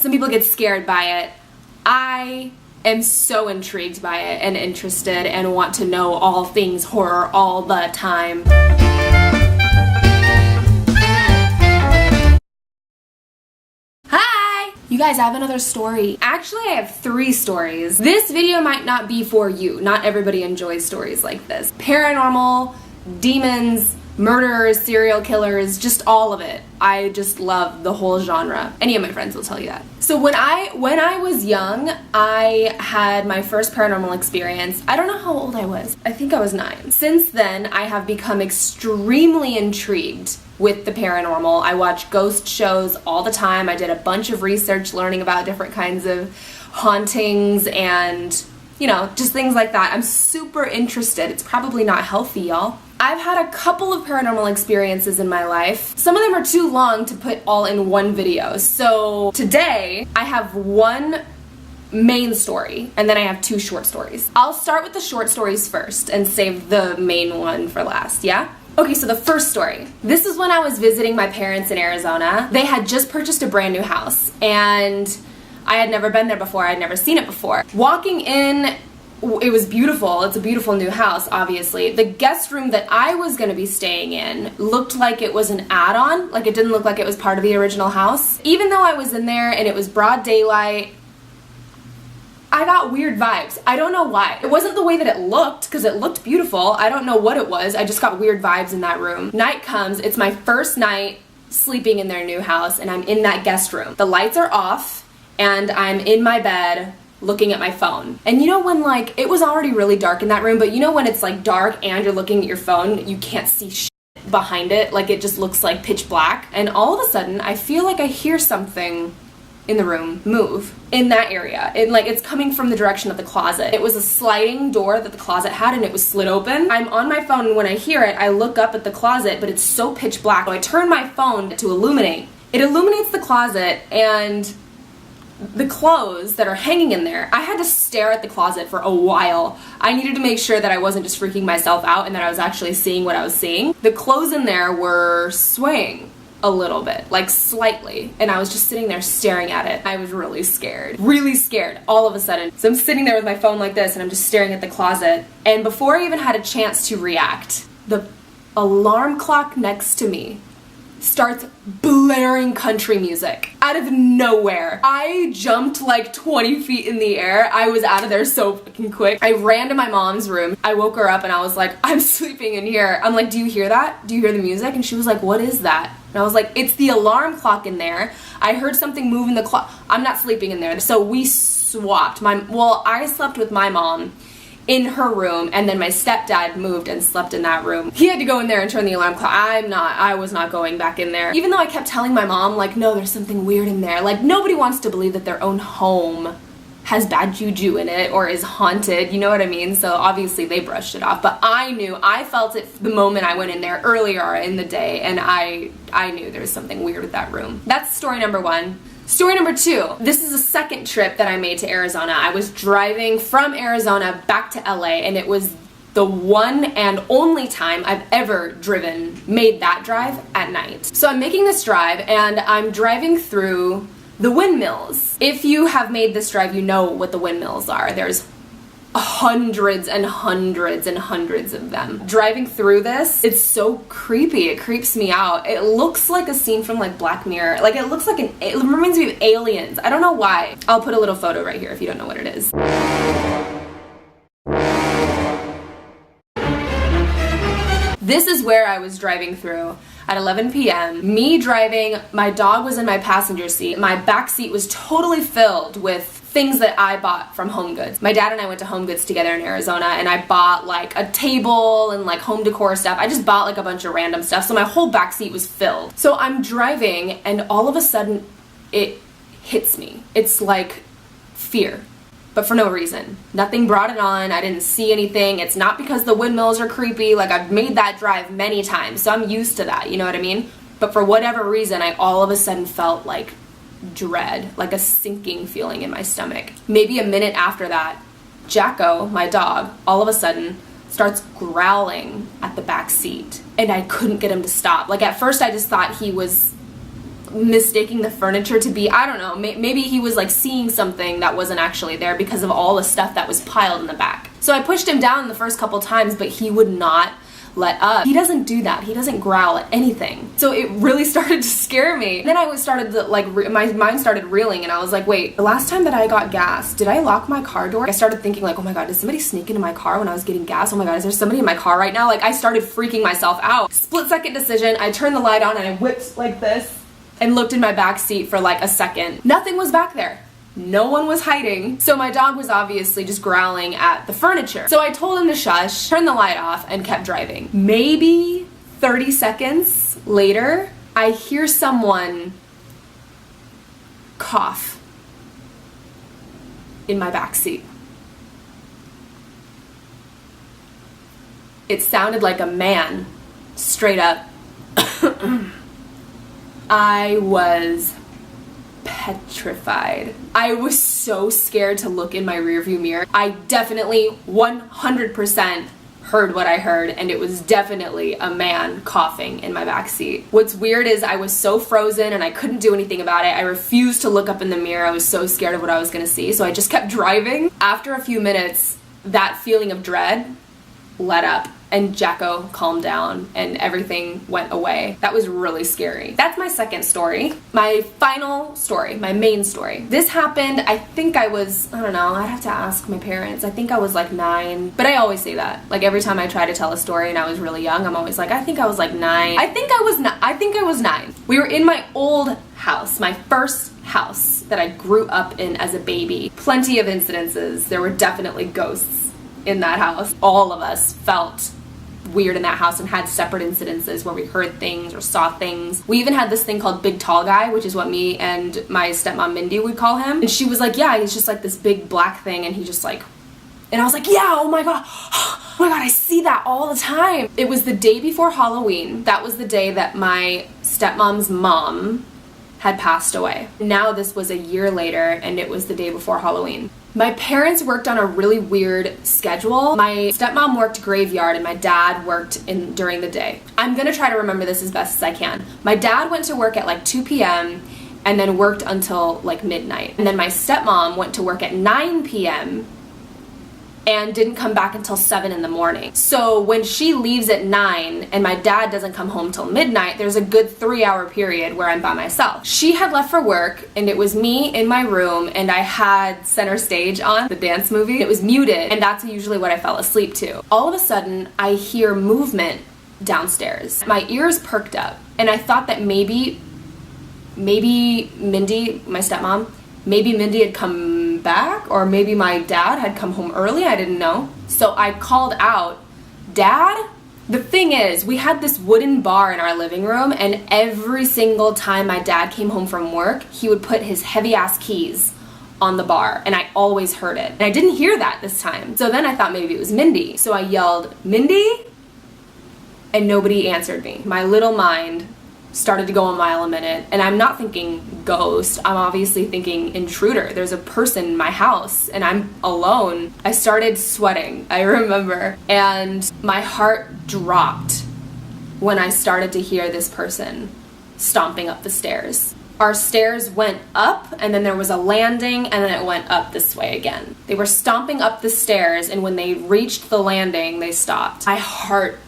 some people get scared by it. I am so intrigued by it and interested and want to know all things horror all the time. Hi! You guys, I have another story. Actually, I have 3 stories. This video might not be for you. Not everybody enjoys stories like this. Paranormal, demons, murderers, serial killers, just all of it. I just love the whole genre. Any of my friends will tell you that. So when I was young, I had my first paranormal experience. I don't know how old I was. I think I was 9. Since then, I have become extremely intrigued with the paranormal. I watch ghost shows all the time. I did a bunch of research learning about different kinds of hauntings and, you know, just things like that. I'm super interested. It's probably not healthy, y'all. I've had a couple of paranormal experiences in my life. Some of them are too long to put all in one video. So today, I have one main story, and then I have 2 short stories. I'll start with the short stories first and save the main one for last, yeah? Okay, so the first story. This is when I was visiting my parents in Arizona. They had just purchased a brand new house, and I had never been there before. I had never seen it before. Walking in, it was beautiful. It's a beautiful new house, obviously. The guest room that I was going to be staying in looked like it was an add-on. Like, it didn't look like it was part of the original house. Even though I was in there and it was broad daylight, I got weird vibes. I don't know why. It wasn't the way that it looked, because it looked beautiful. I don't know what it was. I just got weird vibes in that room. Night comes. It's my first night sleeping in their new house, and I'm in that guest room. The lights are off, and I'm in my bed looking at my phone. And you know when, like, it was already really dark in that room, but you know when it's like dark and you're looking at your phone, you can't see shit behind it, like it just looks like pitch black. And all of a sudden, I feel like I hear something in the room move in that area. It's coming from the direction of the closet. It was a sliding door that the closet had, and it was slid open. I'm on my phone, and when I hear it, I look up at the closet, but it's so pitch black. So I turn my phone to illuminate. It illuminates the closet, and the clothes that are hanging in there, I had to stare at the closet for a while. I needed to make sure that I wasn't just freaking myself out and that I was actually seeing what I was seeing. The clothes in there were swaying a little bit, like slightly, and I was just sitting there staring at it. I was really scared all of a sudden. So I'm sitting there with my phone like this, and I'm just staring at the closet, and before I even had a chance to react, the alarm clock next to me starts blaring country music out of nowhere. I jumped like 20 feet in the air. I was out of there so fucking quick. I ran to my mom's room. I woke her up and I was like, I'm sleeping in here. I'm like, do you hear that? Do you hear the music? And she was like, what is that? And I was like, it's the alarm clock in there. I heard something move in the clock. I'm not sleeping in there. So we swapped. I slept with my mom in her room, and then my stepdad moved and slept in that room. He had to go in there and turn the alarm clock. I was not going back in there. Even though I kept telling my mom, like, no, there's something weird in there. Like, nobody wants to believe that their own home has bad juju in it or is haunted, you know what I mean? So obviously they brushed it off, but I felt it the moment I went in there earlier in the day, and I knew there was something weird with that room. That's story number 1. Story number 2. This is a second trip that I made to Arizona. I was driving from Arizona back to LA, and it was the one and only time I've ever made that drive at night. So I'm making this drive, and I'm driving through the windmills. If you have made this drive, you know what the windmills are. There's hundreds and hundreds and hundreds of them. Driving through this, it's so creepy. It creeps me out. It looks like a scene from like Black Mirror. Like, it looks like it reminds me of Aliens. I don't know why. I'll put a little photo right here if you don't know what it is. This is where I was driving through at 11 p.m. Me driving, my dog was in my passenger seat. My back seat was totally filled with things that I bought from HomeGoods. My dad and I went to HomeGoods together in Arizona, and I bought like a table and like home decor stuff. I just bought like a bunch of random stuff, so my whole back seat was filled. So I'm driving, and all of a sudden it hits me. It's like fear, but for no reason. Nothing brought it on. I didn't see anything. It's not because the windmills are creepy. Like, I've made that drive many times, so I'm used to that, you know what I mean? But for whatever reason, I all of a sudden felt like dread, like a sinking feeling in my stomach. Maybe a minute after that, Jacko, my dog, all of a sudden starts growling at the back seat, and I couldn't get him to stop. Like, at first I just thought he was mistaking the furniture to be, I don't know, maybe he was like seeing something that wasn't actually there because of all the stuff that was piled in the back. So I pushed him down the first couple times, but he would not let up. He doesn't do that. He doesn't growl at anything. So it really started to scare me. Then I started to like, my mind started reeling, and I was like, wait, the last time that I got gas, did I lock my car door? I started thinking like, oh my God, did somebody sneak into my car when I was getting gas? Oh my God, is there somebody in my car right now? Like, I started freaking myself out. Split second decision. I turned the light on and I whipped like this and looked in my back seat for like a second. Nothing was back there. No one was hiding. So my dog was obviously just growling at the furniture. So I told him to shush, turned the light off, and kept driving. Maybe 30 seconds later, I hear someone cough in my back seat. It sounded like a man, straight up. I was petrified. I was so scared to look in my rearview mirror. I definitely 100% heard what I heard, and it was definitely a man coughing in my backseat. What's weird is I was so frozen and I couldn't do anything about it. I refused to look up in the mirror. I was so scared of what I was gonna see, so I just kept driving. After a few minutes, that feeling of dread let up, and Jacko calmed down and everything went away. That was really scary. That's my second story. My final story, my main story. This happened, I think I was, I don't know, I'd have to ask my parents. I think I was like 9, but I always say that. Like every time I try to tell a story and I was really young, I'm always like, I think I was like 9. I think I was 9. We were in my old house, my first house that I grew up in as a baby. Plenty of incidences. There were definitely ghosts in that house. All of us felt weird in that house and had separate incidences where we heard things or saw things. We even had this thing called Big Tall Guy, which is what me and my stepmom Mindy would call him. And she was like, yeah, he's just like this big black thing, and he just like, and I was like, yeah, oh my God, I see that all the time. It was the day before Halloween. That was the day that my stepmom's mom had passed away. Now this was a year later, and it was the day before Halloween. My parents worked on a really weird schedule. My stepmom worked graveyard and my dad worked during the day. I'm gonna try to remember this as best as I can. My dad went to work at like 2 p.m. and then worked until like midnight. And then my stepmom went to work at 9 p.m. and didn't come back until 7 in the morning. So when she leaves at 9 and my dad doesn't come home till midnight, there's a good 3-hour period where I'm by myself. She had left for work and it was me in my room, and I had Center Stage on, the dance movie. It was muted, and that's usually what I fell asleep to. All of a sudden, I hear movement downstairs. My ears perked up, and I thought that maybe Mindy, my stepmom, maybe Mindy had come back, or maybe my dad had come home early. I didn't know. So I called out, Dad? The thing is, we had this wooden bar in our living room, and every single time my dad came home from work, he would put his heavy ass keys on the bar, and I always heard it. And I didn't hear that this time. So then I thought maybe it was Mindy. So I yelled, Mindy? And nobody answered me. My little mind started to go a mile a minute, and I'm not thinking ghost. I'm obviously thinking intruder. There's a person in my house and I'm alone. I started sweating, I remember, and my heart dropped when I started to hear this person stomping up the stairs. Our stairs went up, and then there was a landing, and then it went up this way again. They were stomping up the stairs, and when they reached the landing, they stopped. I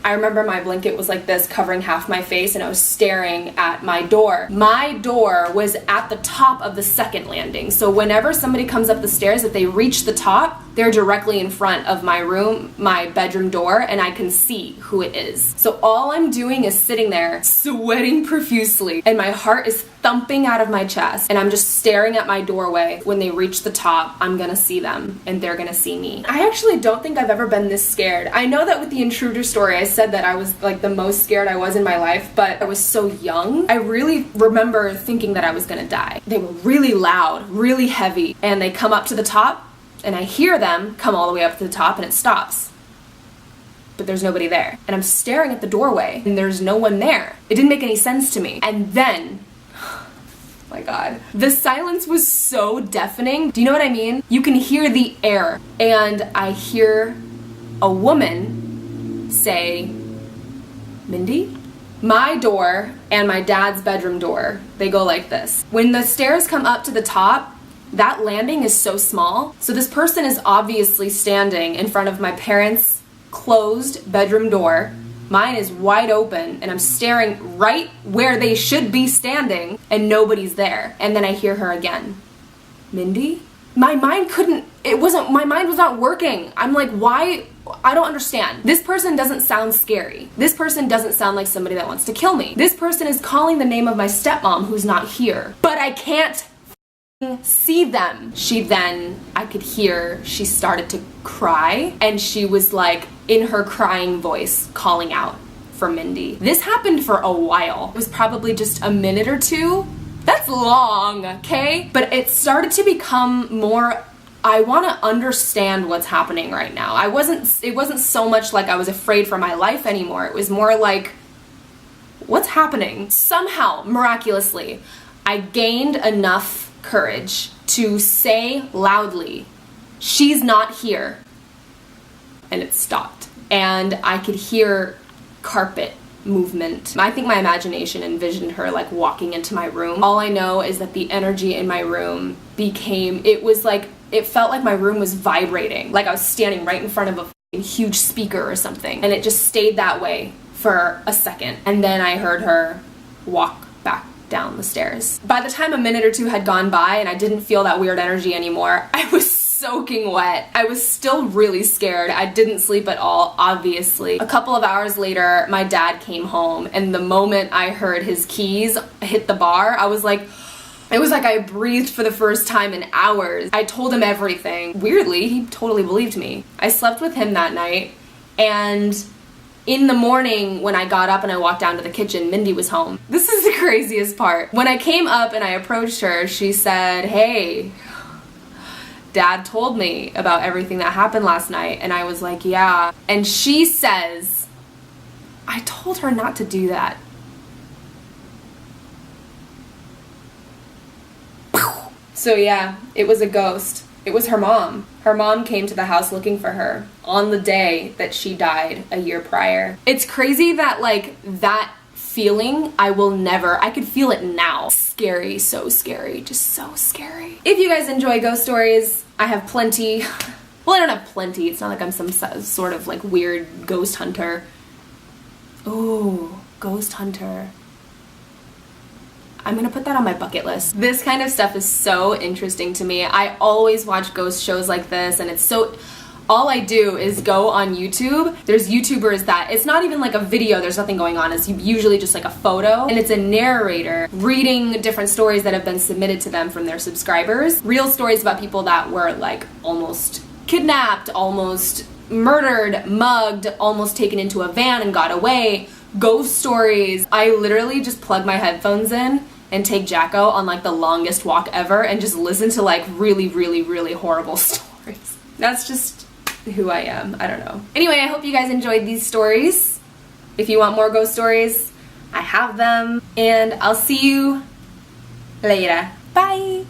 remember my blanket was like this, covering half my face, and I was staring at my door. My door was at the top of the second landing, so whenever somebody comes up the stairs, if they reach the top, they're directly in front of my room, my bedroom door, and I can see who it is. So all I'm doing is sitting there, sweating profusely, and my heart is thumping out of my chest, and I'm just staring at my doorway. When they reach the top, I'm gonna see them, and they're gonna see me. I actually don't think I've ever been this scared. I know that with the intruder story, I said that I was like the most scared I was in my life, but I was so young. I really remember thinking that I was gonna die. They were really loud, really heavy, and they come up to the top, and I hear them come all the way up to the top, and it stops. But there's nobody there. And I'm staring at the doorway, and there's no one there. It didn't make any sense to me. And then, my God, the silence was so deafening. Do you know what I mean? You can hear the air. And I hear a woman say, Mindy? My door and my dad's bedroom door, they go like this. When the stairs come up to the top, that landing is so small. So this person is obviously standing in front of my parents' closed bedroom door. Mine is wide open and I'm staring right where they should be standing and nobody's there. And then I hear her again. Mindy? My mind was not working. I'm like, why? I don't understand. This person doesn't sound scary. This person doesn't sound like somebody that wants to kill me. This person is calling the name of my stepmom who's not here. But I can't see them. I could hear she started to cry and she was like in her crying voice calling out for Mindy. This happened for a while. It was probably just a minute or two. That's long, okay? But it started to become more, I want to understand what's happening right now. It wasn't so much like I was afraid for my life anymore. It was more like, what's happening? Somehow, miraculously, I gained enough courage to say loudly, she's not here. And it stopped. And I could hear carpet movement. I think my imagination envisioned her like walking into my room. All I know is that the energy in my room it felt like my room was vibrating, like I was standing right in front of a huge speaker or something. And it just stayed that way for a second. And then I heard her walk back down the stairs. By the time a minute or two had gone by and I didn't feel that weird energy anymore, I was soaking wet. I was still really scared. I didn't sleep at all, obviously. A couple of hours later, my dad came home, and the moment I heard his keys hit the bar, it was like I breathed for the first time in hours. I told him everything. Weirdly, he totally believed me. I slept with him that night, and in the morning, when I got up and I walked down to the kitchen, Mindy was home. This is the craziest part. When I came up and I approached her, she said, "Hey, Dad told me about everything that happened last night." And I was like, "Yeah." And she says, "I told her not to do that." So yeah, it was a ghost. It was her mom. Her mom came to the house looking for her on the day that she died a year prior. It's crazy that like that feeling, I could feel it now. Scary, so scary, just so scary. If you guys enjoy ghost stories, I have plenty. Well, I don't have plenty. It's not like I'm some sort of like weird ghost hunter. Ooh, ghost hunter. I'm gonna put that on my bucket list. This kind of stuff is so interesting to me. I always watch ghost shows like this, and all I do is go on YouTube. There's YouTubers that, it's not even like a video, there's nothing going on. It's usually just like a photo, and it's a narrator reading different stories that have been submitted to them from their subscribers. Real stories about people that were like almost kidnapped, almost murdered, mugged, almost taken into a van and got away. Ghost stories. I literally just plug my headphones in and take Jacko on like the longest walk ever and just listen to like really, really, really horrible stories. That's just who I am. I don't know. Anyway, I hope you guys enjoyed these stories. If you want more ghost stories, I have them. And I'll see you later. Bye!